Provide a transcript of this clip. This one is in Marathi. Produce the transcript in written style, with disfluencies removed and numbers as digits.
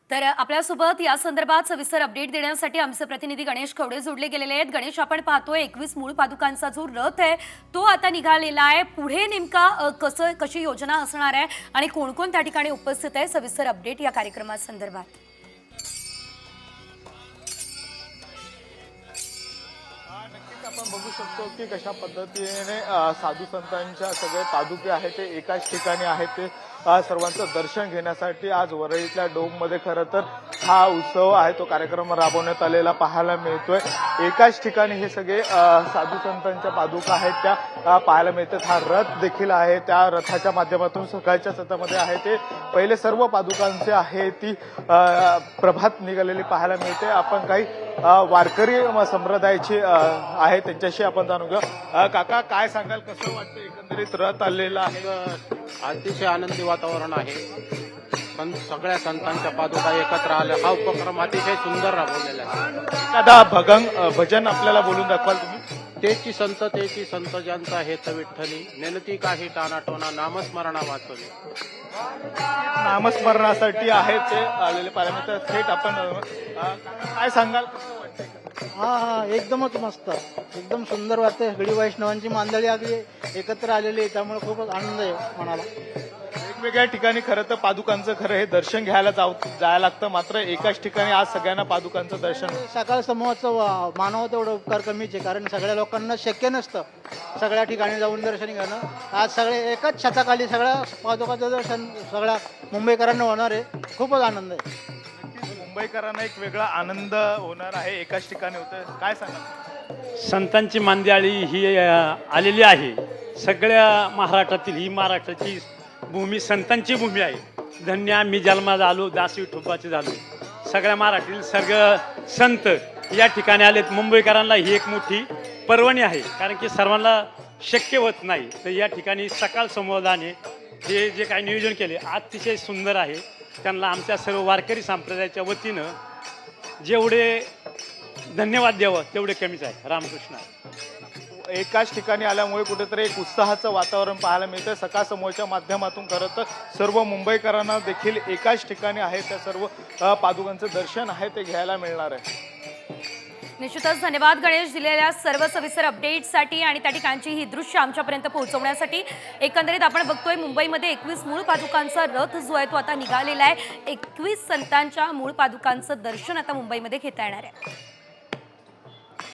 तर आपल्यासोबत या संदर्भात सविस्तर अपडेट देण्यासाठी आमचे प्रतिनिधी गणेश खवडे जोडले गेलेले आहेत। गणेश, आपण पाहतोय 21 मूळ पादुकांचा जो रथ आहे तो आता निघालेला आहे। पुढे नेमका कशी योजना असणार आहे आणि कोण कोण त्या ठिकाणी उपस्थित आहे, सविस्तर अपडेट या कार्यक्रमासंदर्भात। नक्कीच आपण बघू शकतो की कशा पद्धतीने साधू संतांच्या सगळे पादुके आहेत ते एकाच ठिकाणी आहेत। ते सर्वांचं दर्शन घेण्यासाठी आज वरळीतल्या डोममध्ये खरं तर हा उत्सव आहे तो कार्यक्रम राबवण्यात आलेला पाहायला मिळतोय। एकाच ठिकाणी हे सगळे साधू संतांच्या पादुका आहेत त्या पाहायला मिळतात। हा रथ देखील आहे, त्या रथाच्या माध्यमातून सकाळच्या सत्रामध्ये आहे ते पहिले सर्व पादुकांचे आहे ती प्रभात निघालेली पाहायला मिळते। आपण काही वारकरी संप्रदायाची आहे त्यांच्याशी आपण जाणून घेऊ। काका, काय सांगाल, कसं वाटतं एकंदरीत रथ आलेला आहे? अतिशय आनंदी वातावरण आहे। पण सगळ्या संतांच्या पादुका एकत्र आल्या, हा उपक्रम अतिशय सुंदर राबवलेला आहे। एखादा भजन आपल्याला बोलून दाखवाल तुम्ही? तेची संत ज्यांचा हेत विठ्ठली, नेनती काही टानाटोना नामस्मरणा वाचवली। नामस्मरणासाठी आहे ते आलेले पाहायला मिळतात। थेट आपण काय सांगाल, कसं वाटतंय? हा, एकदमच मस्त, एकदम सुंदर वाटते। सगळी वैष्णवांची मंडळी अगदी एकत्र आलेली आहे, त्यामुळे खूपच आनंद आहे मनाला। वेगवेगळ्या ठिकाणी खरं तर पादुकांचं हे दर्शन घ्यायला जायला लागतं, मात्र एकाच ठिकाणी आज सगळ्यांना पादुकांचं दर्शन। सकाळ समूहाचं मानव तेवढं उपकार कमीच आहे, कारण सगळ्या लोकांना शक्य नसतं सगळ्या ठिकाणी जाऊन दर्शन घेणं। आज सगळे एकाच छताखाली सगळ्या पादुकाचं दर्शन सगळ्या मुंबईकरांना होणार आहे, खूपच आनंद आहे। मुंबईकरांना एक वेगळा आनंद होणार आहे, एकाच ठिकाणी होतं। काय सांगा? संतांची मांदियाळी ही आलेली आहे। सगळ्या महाराष्ट्रातील ही महाराष्ट्राची भूमी संतांची भूमी आहे। धन्य आम्ही जन्माला आलो, दास विठोबाचे झालो। सगळ्या महाराष्ट्रातील सगळं संत या ठिकाणी आलेत। मुंबईकरांना ही एक मोठी पर्वणी आहे, कारण की सर्वांना शक्य होत नाही। तर या ठिकाणी सकाळ समुदायाने हे जे काही नियोजन केले अतिशय सुंदर आहे। त्यांना आमच्या सर्व वारकरी संप्रदायाच्या वतीनं जेवढे धन्यवाद द्यावं तेवढे कमीच आहे। रामकृष्ण। एकाच ठिकाणी आल्यामुळे कुठेतरी एक उत्साहाचं वातावरण पाहायला मिळतं। सकाळ समूहाच्या माध्यमातून खरं तर सर्व मुंबईकरांना देखील एकाच ठिकाणी आहे त्या सर्व पादुकांचं दर्शन आहे ते घ्यायला मिळणार आहे। निश्चितच धन्यवाद गणेश, दिलेल्या सर्व सविस्तर अपडेट्ससाठी आणि त्या ठिकाणची ही दृश्य आमच्यापर्यंत पोहोचवण्यासाठी। एकंदरीत आपण बघतोय मुंबईमध्ये 21 मूळ पादुकांचा रथ जो आहे तो आता निघालेला आहे। 21 संतांच्या मूळ पादुकांचं दर्शन आता मुंबईमध्ये घेता येणार आहे।